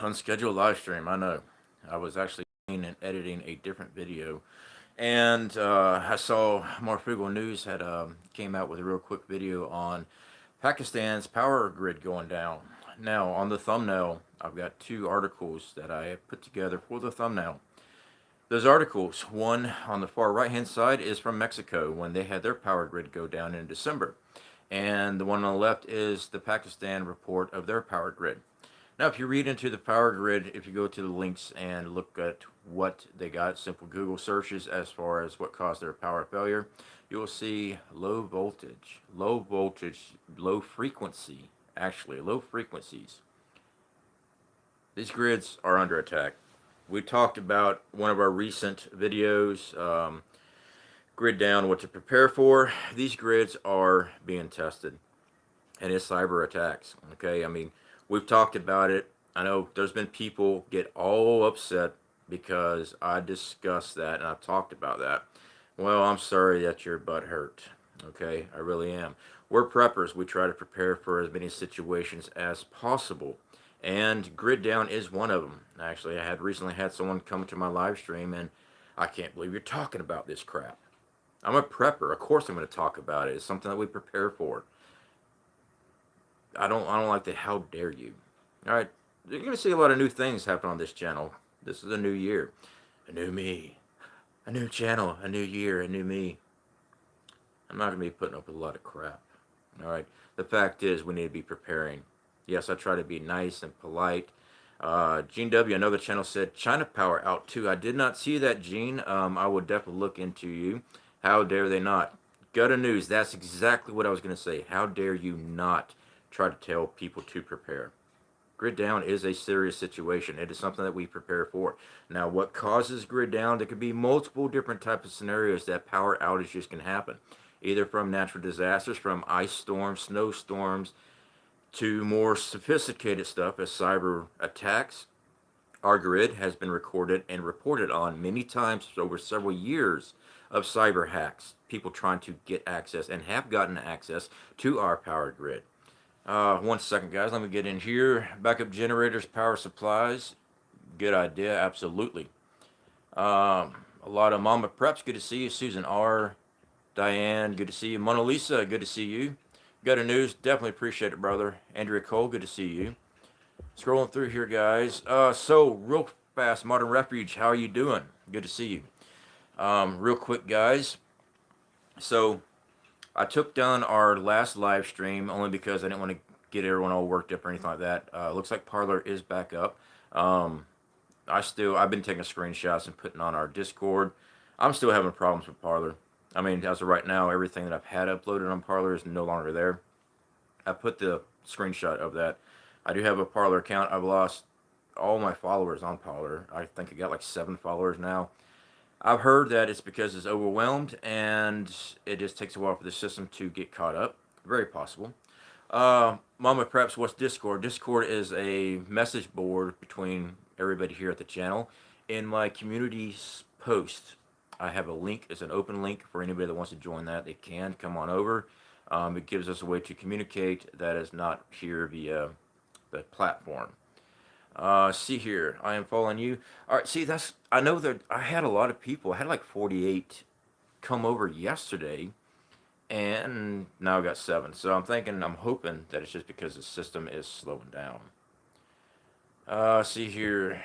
Unscheduled live stream. I know. I was actually and editing a different video, and I saw Marfugal News had came out with a real quick video on Pakistan's power grid going down. Now, on the thumbnail, I've got two articles that I have put together for the thumbnail. Those articles, one on the far right hand side is from Mexico when they had their power grid go down in December. And the one on the left is the Pakistan report of their power grid. Now, if you read into the power grid, if you go to the links and look at what they got, simple Google searches as far as what caused their power failure, you will see low voltage, low frequency, actually, low frequencies. These grids are under attack. We talked about one of our recent videos, grid down, what to prepare for. These grids are being tested, and it's cyber attacks. Okay, I mean, we've talked about it. I know there's been people get all upset because I discussed that and I talked about that. Well, I'm sorry that your butt hurt. Okay, I really am. We're preppers. We try to prepare for as many situations as possible. And grid down is one of them. Actually, I had recently had someone come to my live stream and I can't believe you're talking about this crap. I'm a prepper. Of course I'm going to talk about it. It's something that we prepare for. I don't like the how dare you. All right, you're going to see a lot of new things happen on this channel. This is a new year, a new me, a new channel, a new year, a new me. I'm not going to be putting up with a lot of crap. All right. The fact is, we need to be preparing. Yes, I try to be nice and polite. Gene W, another channel, said China Power out too. I did not see that, Gene. I would definitely look into you. How dare they not? Gutter news. That's exactly what I was going to say. How dare you not try to tell people to prepare? Grid down is a serious situation. It is something that we prepare for. Now, what causes grid down? There could be multiple different types of scenarios that power outages can happen, either from natural disasters, from ice storms, snowstorms, to more sophisticated stuff as cyber attacks. Our grid has been recorded and reported on many times over several years of cyber hacks, people trying to get access and have gotten access to our power grid. 1 second, guys. Let me get in here. Backup generators, power supplies. Good idea. Absolutely. A lot of Mama Preps. Good to see you. Susan R. Diane. Good to see you. Mona Lisa. Good to see you. Gutter News. Definitely appreciate it, brother. Andrea Cole. Good to see you. Scrolling through here, guys. So, real fast. Modern Refuge. How are you doing? Good to see you. Real quick, guys. So, I took down our last live stream only because I didn't want to get everyone all worked up or anything like that. Looks like Parlor is back up. Um, I've been taking screenshots and putting on our Discord. I'm still having problems with Parlor. I mean, as of right now, everything that I've had uploaded on Parlor is no longer there. I put the screenshot of that. I do have a Parlor account. I've lost all my followers on Parlor. I think I got like 7 followers now. I've heard that it's because it's overwhelmed and it just takes a while for the system to get caught up. Very possible. Mama Preps, what's Discord? Discord is a message board between everybody here at the channel. In my community's post, I have a link. It's an open link for anybody that wants to join that. They can come on over. It gives us a way to communicate that is not here via the platform. See here, I am following you. All right, see I know that I had a lot of people. I had like 48 come over yesterday, and now I got 7. So I'm hoping that it's just because the system is slowing down. See here,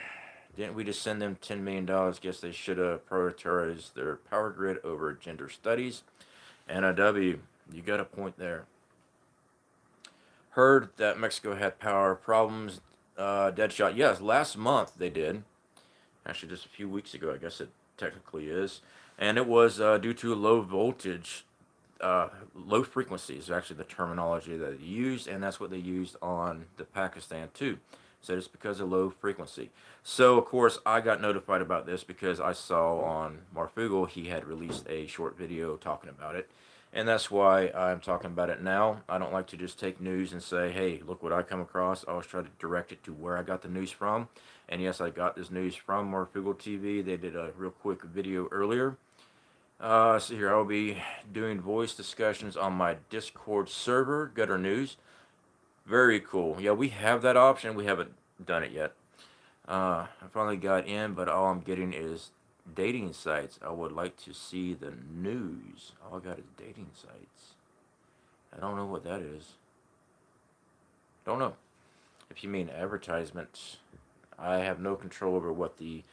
didn't we just send them $10 million? Guess they should have prioritized their power grid over gender studies. NIW, you got a point there. Heard that Mexico had power problems. Deadshot, yes, last month they did. Actually, just a few weeks ago, I guess it technically is. And it was due to low voltage, low frequencies, actually the terminology that they used, and that's what they used on the Pakistan too. So it's because of low frequency. So, of course, I got notified about this because I saw on Marfugal he had released a short video talking about it. And that's why I'm talking about it now. I don't like to just take news and say, hey, look what I come across. I always try to direct it to where I got the news from. And yes, I got this news from Marfugal TV. They did a real quick video earlier. So here, I'll be doing voice discussions on my Discord server, Gutter News. Very cool. Yeah, we have that option. We haven't done it yet. I finally got in, but all I'm getting is dating sites. I would like to see the news. All I got is dating sites. I don't know what that is. Don't know. If you mean advertisements, I have no control over what the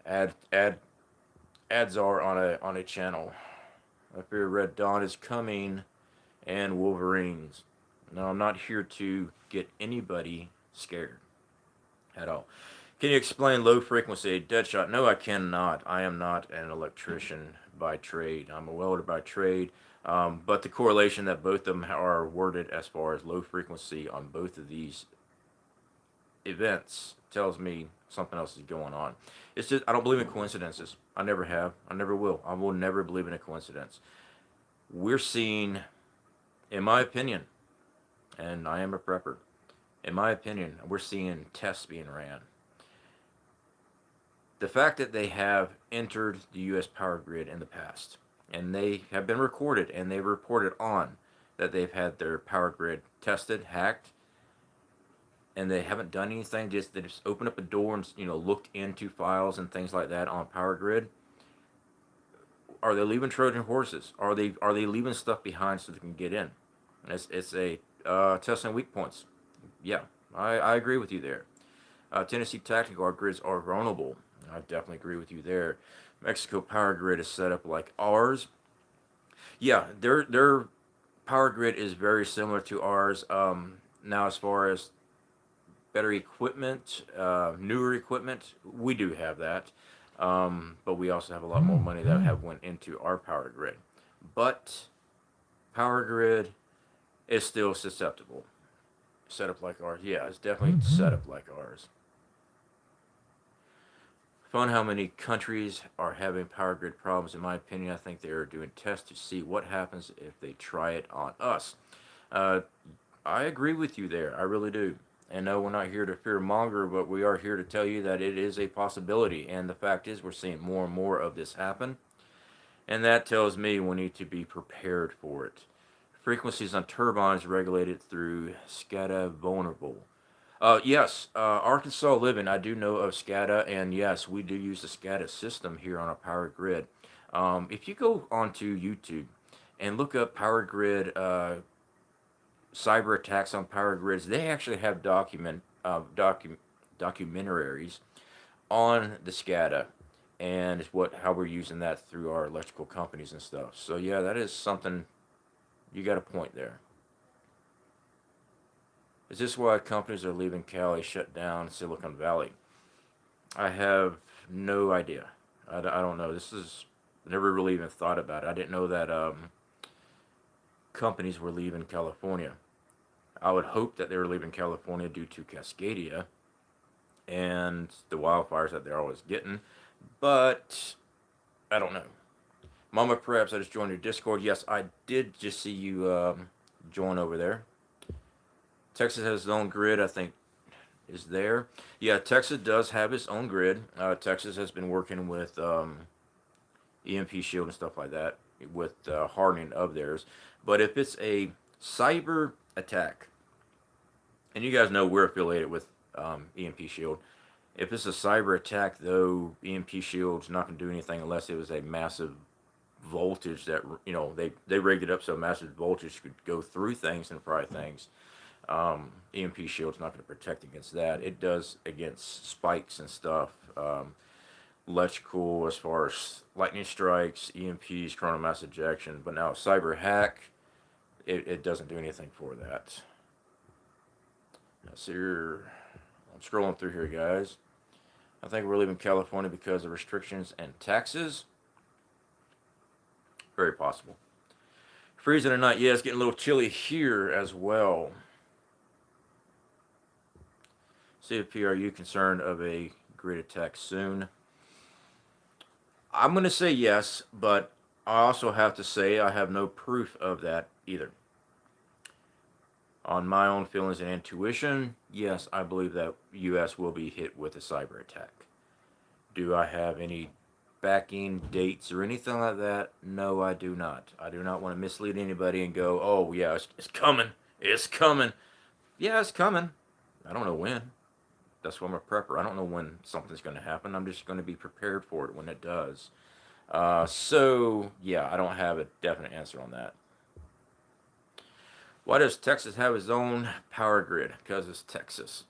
ad ad ads are on a channel. I fear Red Dawn is coming and Wolverines. Now I'm not here to get anybody scared at all. Can you explain low frequency Deadshot? No, I cannot. I am not an electrician by trade. I'm a welder by trade. But the correlation that both of them are worded as far as low frequency on both of these events tells me something else is going on. It's just I don't believe in coincidences. I never have. I never will. I will never believe in a coincidence. We're seeing, in my opinion, and I am a prepper. In my opinion, we're seeing tests being ran. The fact that they have entered the U.S. power grid in the past, and they have been recorded and they reported on that they've had their power grid tested, hacked, and they haven't done anything. Just they just opened up a door and looked into files and things like that on power grid. Are they leaving Trojan horses? Are they leaving stuff behind so they can get in? It's a testing weak points. Yeah, I agree with you there. Tennessee tactical, our grids are vulnerable. I definitely agree with you there. Mexico power grid is set up like ours. Yeah, their power grid is very similar to ours. Now, as far as better equipment, newer equipment, we do have that, but we also have a lot more money that have went into our power grid. But power grid is still susceptible. Set up like ours, yeah, it's definitely set up like ours. Fun how many countries are having power grid problems. In my opinion, I think they are doing tests to see what happens if they try it on us. Uh, I agree with you there. I really do. And no, we're not here to fear monger, but we are here to tell you that it is a possibility. And the fact is, we're seeing more and more of this happen. And that tells me we need to be prepared for it. Frequencies on turbines regulated through SCADA vulnerable. Yes, Arkansas living. I do know of SCADA, and yes, we do use the SCADA system here on a power grid. If you go onto YouTube and look up power grid cyber attacks on power grids, they actually have documentaries on the SCADA and what how we're using that through our electrical companies and stuff. So yeah, that is something you got a point there. Is this why companies are leaving Cali, shut down Silicon Valley? I have no idea. I don't know. This is never really even thought about it. I didn't know that companies were leaving California. I would hope that they were leaving California due to Cascadia and the wildfires that they're always getting, but I don't know. Mama Preps, I just joined your Discord. Yes, I did just see you join over there. Texas has its own grid, I think, is there. Yeah, Texas does have its own grid. Texas has been working with EMP Shield and stuff like that with hardening of theirs. But if it's a cyber attack, and you guys know we're affiliated with EMP Shield. If it's a cyber attack, though, EMP Shield's not going to do anything unless it was a massive voltage that they rigged it up so massive voltage could go through things and fry things. EMP Shield's not going to protect against that. It does against spikes and stuff. Electrical, as far as lightning strikes, EMPs, coronal mass ejection. But now cyber hack, it doesn't do anything for that. Now, so I'm scrolling through here, guys. I think we're leaving California because of restrictions and taxes. Very possible. Freezing or not, yeah, it's getting a little chilly here as well. C.F.P, are you concerned of a grid attack soon? I'm going to say yes, but I also have to say I have no proof of that either. On my own feelings and intuition, yes, I believe that U.S. will be hit with a cyber attack. Do I have any backing dates or anything like that? No, I do not. I do not want to mislead anybody and go, oh, yeah, it's coming. It's coming. Yeah, it's coming. I don't know when. That's why I'm a prepper. I don't know when something's going to happen. I'm just going to be prepared for it when it does. So yeah, I don't have a definite answer on that. Why does Texas have its own power grid? Because it's Texas.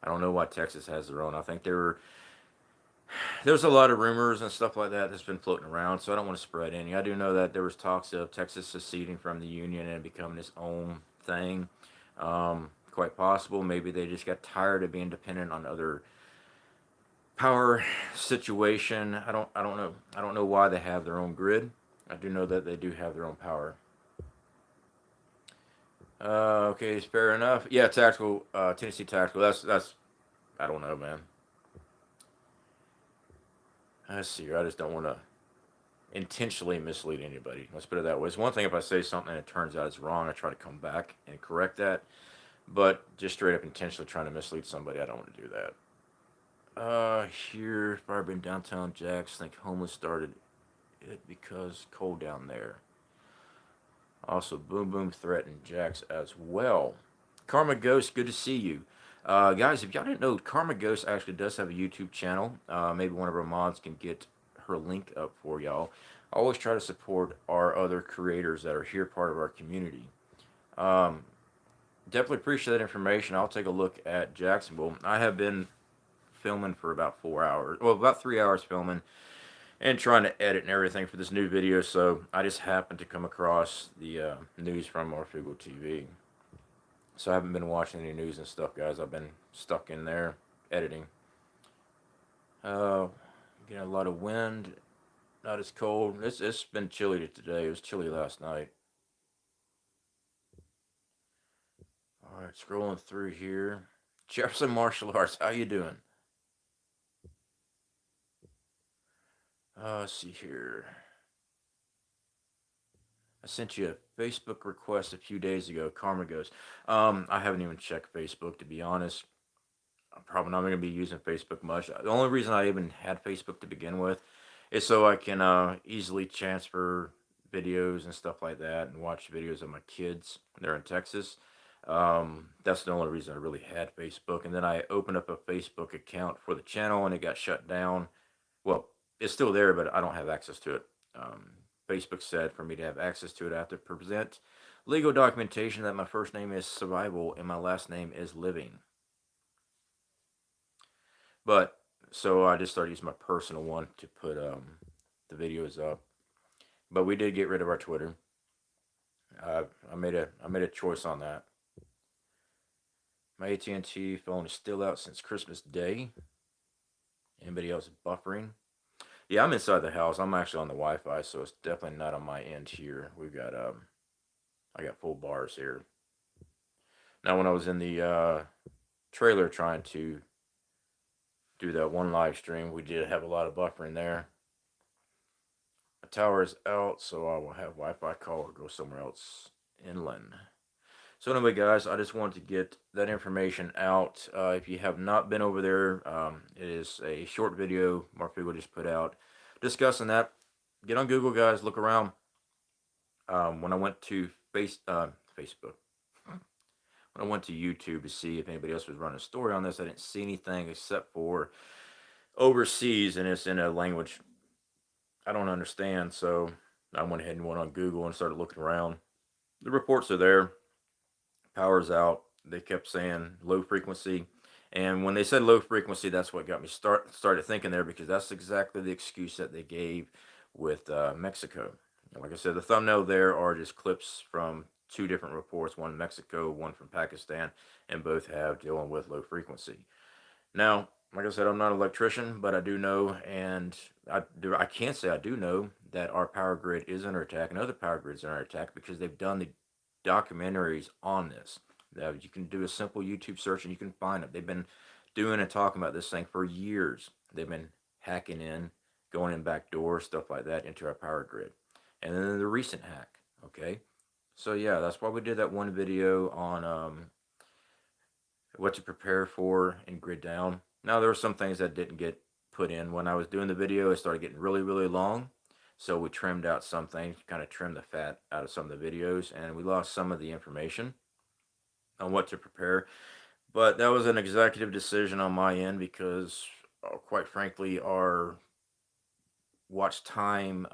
I don't know why Texas has their own. I think there's a lot of rumors and stuff like that that's been floating around, so I don't want to spread any. I do know that there was talks of Texas seceding from the union and becoming its own thing. Quite possible. Maybe they just got tired of being dependent on other power situation. I don't know. I don't know why they have their own grid. I do know that they do have their own power. Okay, it's fair enough. Yeah, tactical. Tennessee tactical. That's. I don't know, man. Let's see here. I just don't want to intentionally mislead anybody. Let's put it that way. It's one thing if I say something and it turns out it's wrong, I try to come back and correct that. But just straight up intentionally trying to mislead somebody, I don't want to do that. Here, fire been downtown Jacks. Think homeless started it because cold down there. Also, Boom Boom threatened Jacks as well. Karma Ghost, good to see you. Guys, if y'all didn't know, Karma Ghost actually does have a YouTube channel. Maybe one of our mods can get her link up for y'all. I always try to support our other creators that are here, part of our community. Um, Definitely appreciate that information. I'll take a look at Jacksonville. I have been filming for about 4 hours, well, about 3 hours filming and trying to edit and everything for this new video. So I just happened to come across the news from Orfigo TV. So I haven't been watching any news and stuff, guys. I've been stuck in there editing. Uh, Getting a lot of wind. Not as cold. It's been chilly today. It was chilly last night. All right, scrolling through here. Jefferson Martial Arts, how you doing? Let's see here. I sent you a Facebook request a few days ago. Karma goes. I haven't even checked Facebook to be honest. I'm probably not going to be using Facebook much. The only reason I even had Facebook to begin with is so I can easily transfer videos and stuff like that and watch videos of my kids. They're in Texas. That's the only reason I really had Facebook. And then I opened up a Facebook account for the channel and it got shut down. Well, it's still there, but I don't have access to it. Um, Facebook said for me to have access to it, I have to present legal documentation that my first name is Survival and my last name is Living. But so I just started using my personal one to put the videos up. But we did get rid of our Twitter. I made a choice on that. My AT&T phone is still out since Christmas Day. Anybody else buffering? Yeah, I'm inside the house. I'm actually on the Wi-Fi, so it's definitely not on my end here. We've got I got full bars here. Now, when I was in the trailer trying to do that one live stream, we did have a lot of buffering there. My tower is out, so I will have Wi-Fi call or go somewhere else inland. So anyway, guys, I just wanted to get that information out. If you have not been over there, it is a short video Mark Fiegel just put out discussing that. Get on Google, guys. Look around. When I went to Facebook, when I went to YouTube to see if anybody else was running a story on this, I didn't see anything except for overseas, and it's in a language I don't understand. So I went ahead and went on Google and started looking around. The reports are there. Power's out. They kept saying low frequency. And when they said low frequency, that's what got me started thinking there because that's exactly the excuse that they gave with Mexico. And like I said, the thumbnail there are just clips from two different reports, one Mexico, one from Pakistan, and both have dealing with low frequency. Now, like I said, I'm not an electrician, but I do know, and I can't say I do know that our power grid is under attack and other power grids are under attack because they've done the documentaries on this. You can do a simple YouTube search and you can find them. They've been doing and talking about this thing for years. They've been hacking in, going in back doors, stuff like that into our power grid. And then the recent hack, okay? So yeah, that's why we did that one video on what to prepare for in grid down. Now there were some things that didn't get put in. When I was doing the video, it started getting really, really long. So we trimmed out some things, kind of trimmed the fat out of some of the videos, and we lost some of the information on what to prepare. But that was an executive decision on my end because, quite frankly, our watch time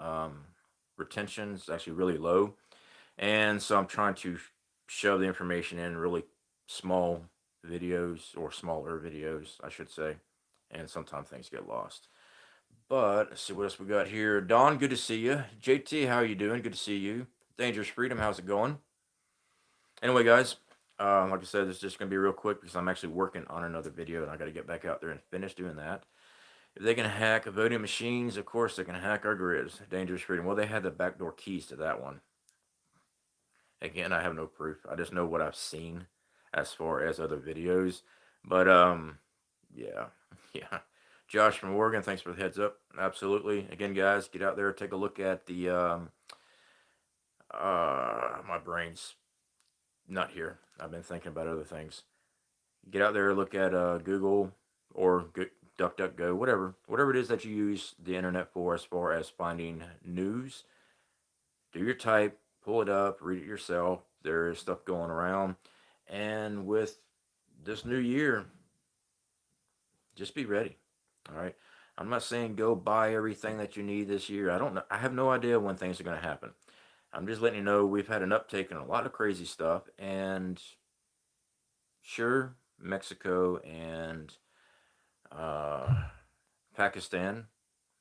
retention is actually really low. And so I'm trying to shove the information in really small videos, or smaller videos, I should say. And sometimes things get lost. But let's see what else we got here. Don, good to see you. JT, how are you doing? Good to see you. Dangerous Freedom, how's it going? Anyway, guys, like I said, this is just going to be real quick because I'm actually working on another video and I got to get back out there and finish doing that. If they can hack voting machines, of course they can hack our grids. Dangerous Freedom. Well, they had the backdoor keys to that one. Again, I have no proof. I just know what I've seen as far as other videos. But yeah, yeah. Josh from Oregon, thanks for the heads up. Absolutely. Again, guys, get out there, take a look at the my brain's not here. I've been thinking about other things. Get out there, look at Google or DuckDuckGo, whatever it is that you use the internet for as far as finding news. Do your type, pull it up, read it yourself. There is stuff going around, and with this new year, just be ready. All right. I'm not saying go buy everything that you need this year. I don't know. I have no idea when things are going to happen. I'm just letting you know we've had an uptake in a lot of crazy stuff, and sure, Mexico and uh, Pakistan,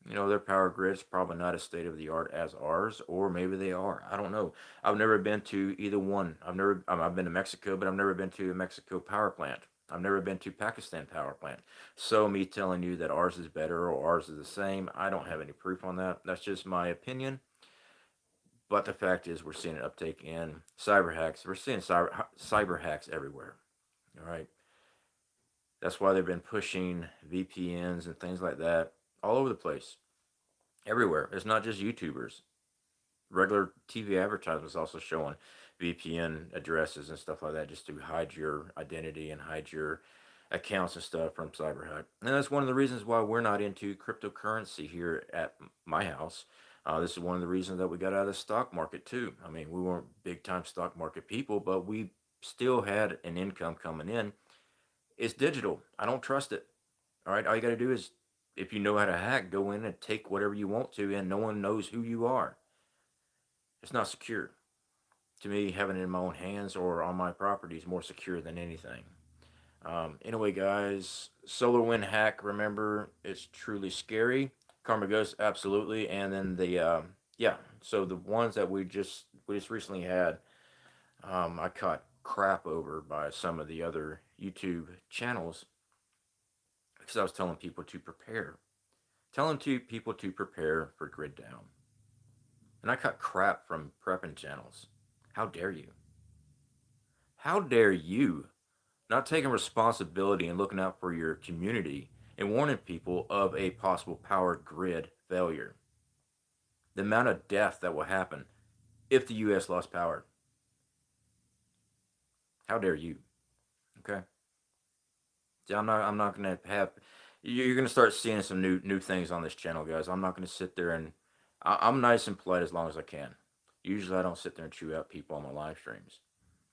their power grid's probably not as state of the art as ours, or maybe they are. I don't know. I've never been to either one. I've been to Mexico, but I've never been to a Mexico power plant. I've never been to Pakistan power plant. So me telling you that ours is better or ours is the same, I don't have any proof on that. That's just my opinion. But the fact is, we're seeing an uptake in cyber hacks. We're seeing cyber hacks everywhere. All right. That's why they've been pushing VPNs and things like that all over the place, everywhere. It's not just YouTubers. Regular TV advertisements also showing VPN addresses and stuff like that just to hide your identity and hide your accounts and stuff from cyber hack. And that's one of the reasons why we're not into cryptocurrency here at my house. This is one of the reasons that we got out of the stock market too. I mean, we weren't big time stock market people, but we still had an income coming in. It's digital. I don't trust it. All right. All you got to do is, if you know how to hack, go in and take whatever you want to, and no one knows who you are. It's not secure. To me, having it in my own hands or on my property is more secure than anything. Anyway, guys, solar wind hack. Remember, it's truly scary. Karma Ghost, absolutely. And then yeah. So the ones that we just recently had, I caught crap over by some of the other YouTube channels because I was telling people to prepare, people to prepare for grid down, and I caught crap from prepping channels. How dare you? How dare you not taking responsibility and looking out for your community and warning people of a possible power grid failure? The amount of death that will happen if the U.S. lost power. How dare you? Okay. See, I'm not gonna have. You're gonna start seeing some new things on this channel, guys. I'm not gonna sit there and I'm nice and polite as long as I can. Usually, I don't sit there and chew out people on my live streams.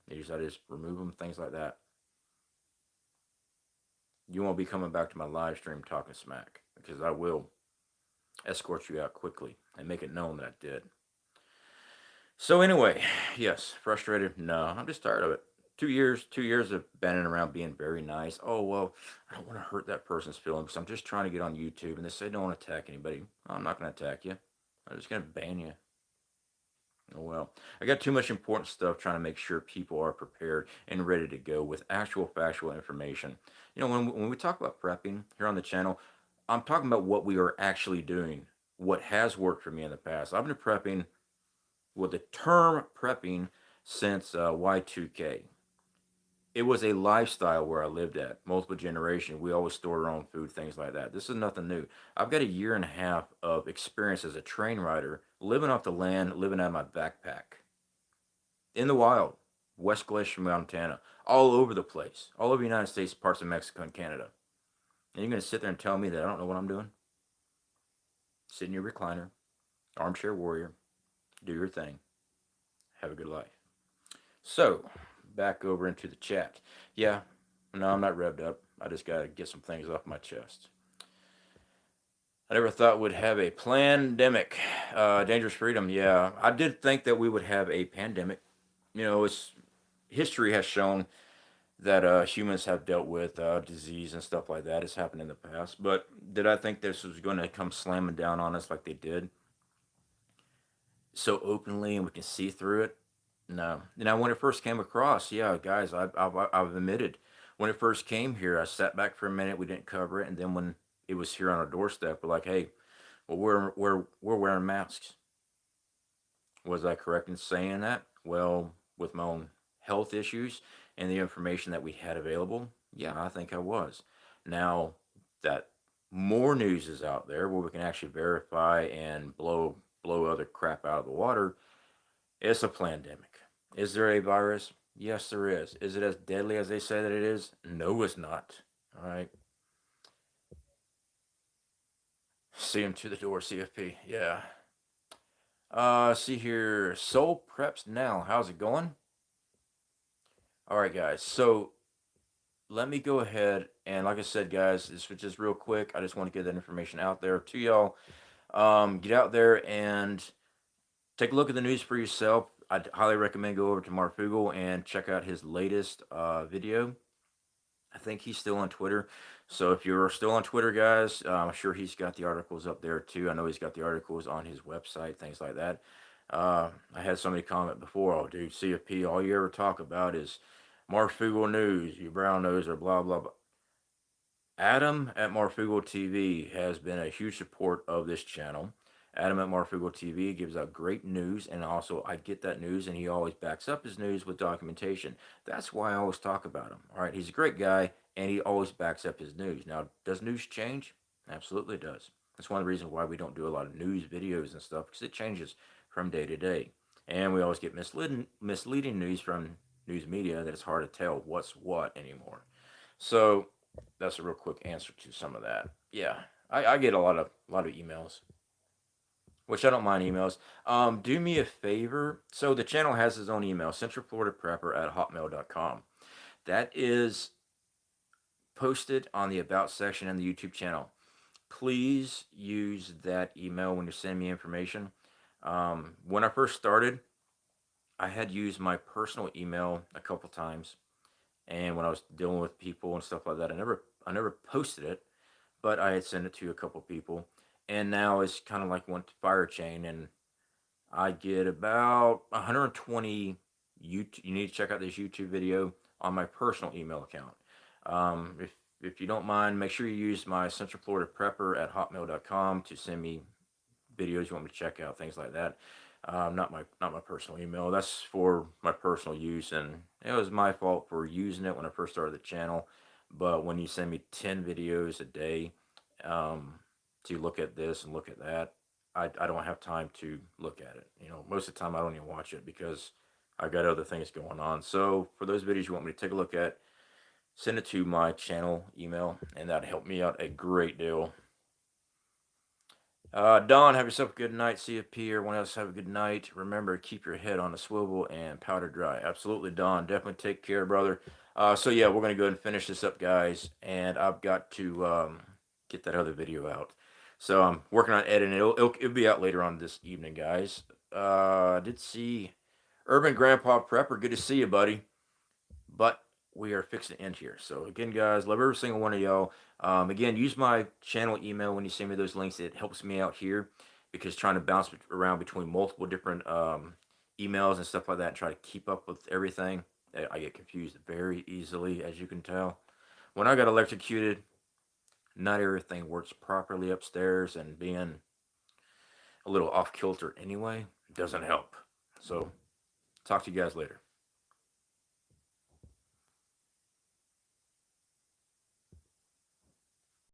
Usually, I just remove them, things like that. You won't be coming back to my live stream talking smack because I will escort you out quickly and make it known that I did. So anyway, yes, frustrated. No, I'm just tired of it. 2 years of banning around being very nice. Oh well, I don't want to hurt that person's feelings. I'm just trying to get on YouTube, and they say don't attack anybody. I'm not going to attack you. I'm just going to ban you. Oh well, I got too much important stuff trying to make sure people are prepared and ready to go with actual factual information. When we talk about prepping here on the channel, I'm talking about what we are actually doing, what has worked for me in the past. I've been prepping with the term prepping since Y2K. It was a lifestyle where I lived at, multiple generations. We always stored our own food, things like that. This is nothing new. I've got a year and a half of experience as a train rider, living off the land, living out of my backpack in the wild, West Glacier, Montana, all over the place, all over the United States, parts of Mexico and Canada. And you're going to sit there and tell me that I don't know what I'm doing? Sit in your recliner, armchair warrior, do your thing, have a good life. So, back over into the chat. Yeah, No, I'm not revved up. I just got to get some things off my chest. I never thought we'd have a pandemic. Dangerous freedom. Yeah, I did think that we would have a pandemic. It's history has shown that humans have dealt with disease and stuff like that. It's happened in the past. But did I think this was going to come slamming down on us like they did so openly and we can see through it? No. When it first came across, yeah, guys, I've admitted when it first came here, I sat back for a minute. We didn't cover it, and then when it was here on our doorstep, we're like, hey, well, we're wearing masks. Was I correct in saying that? Well, with my own health issues and the information that we had available, yeah, I think I was. Now that more news is out there where we can actually verify and blow other crap out of the water, it's a pandemic. Is there a virus? Yes, there is. Is it as deadly as they say that it is? No, it's not. All right. See him to the door, C.F.P. Yeah. See here. Soul preps now. How's it going? All right, guys. So let me go ahead and, like I said, guys, this was just real quick. I just want to get that information out there to y'all. Get out there and take a look at the news for yourself. I'd highly recommend go over to Marfugal and check out his latest video. I think he's still on Twitter. So if you're still on Twitter, guys, I'm sure he's got the articles up there too. I know he's got the articles on his website, things like that. I had somebody comment before, oh, dude, CFP, all you ever talk about is Marfugal News, you brown nose, or blah, blah, blah. Adam at Marfugal TV has been a huge support of this channel. Adam at Marfugal TV gives out great news, and also I get that news, and he always backs up his news with documentation. That's why I always talk about him. All right, he's a great guy, and he always backs up his news. Now, does news change? Absolutely does. That's one of the reasons why we don't do a lot of news videos and stuff, because it changes from day to day. And we always get misleading news from news media that it's hard to tell what's what anymore. So that's a real quick answer to some of that. Yeah, I get a lot of emails, which I don't mind emails. Do me a favor. So the channel has its own email, Central Florida Prepper at hotmail.com. That is posted on the About section in the YouTube channel. Please use that email when you send me information. When I first started, I had used my personal email a couple times, and when I was dealing with people and stuff like that, I never posted it, but I had sent it to a couple people, and now it's kind of like went to fire chain, and I get about 120. You need to check out this YouTube video on my personal email account. If you don't mind, make sure you use my Central Florida Prepper at hotmail.com to send me videos you want me to check out, things like that. Not my personal email. That's for my personal use, and it was my fault for using it when I first started the channel. But when you send me 10 videos a day um, to look at this and look at that, I don't have time to look at it. Most of the time I don't even watch it because I got other things going on. So for those videos you want me to take a look at, send it to my channel email, and that'd help me out a great deal. Don, have yourself a good night. CFP, everyone else have a good night. Remember, keep your head on a swivel and powder dry. Absolutely, Don. Definitely take care, brother. So yeah, we're gonna go ahead and finish this up, guys. And I've got to get that other video out. So I'm working on editing. It'll be out later on this evening, guys. I did see Urban Grandpa Prepper. Good to see you, buddy. But we are fixing to end here. So again, guys, love every single one of y'all. Again, use my channel email when you send me those links. It helps me out here because trying to bounce around between multiple different emails and stuff like that and try to keep up with everything, I get confused very easily, as you can tell. When I got electrocuted, not everything works properly upstairs, and being a little off kilter anyway doesn't help. So, talk to you guys later.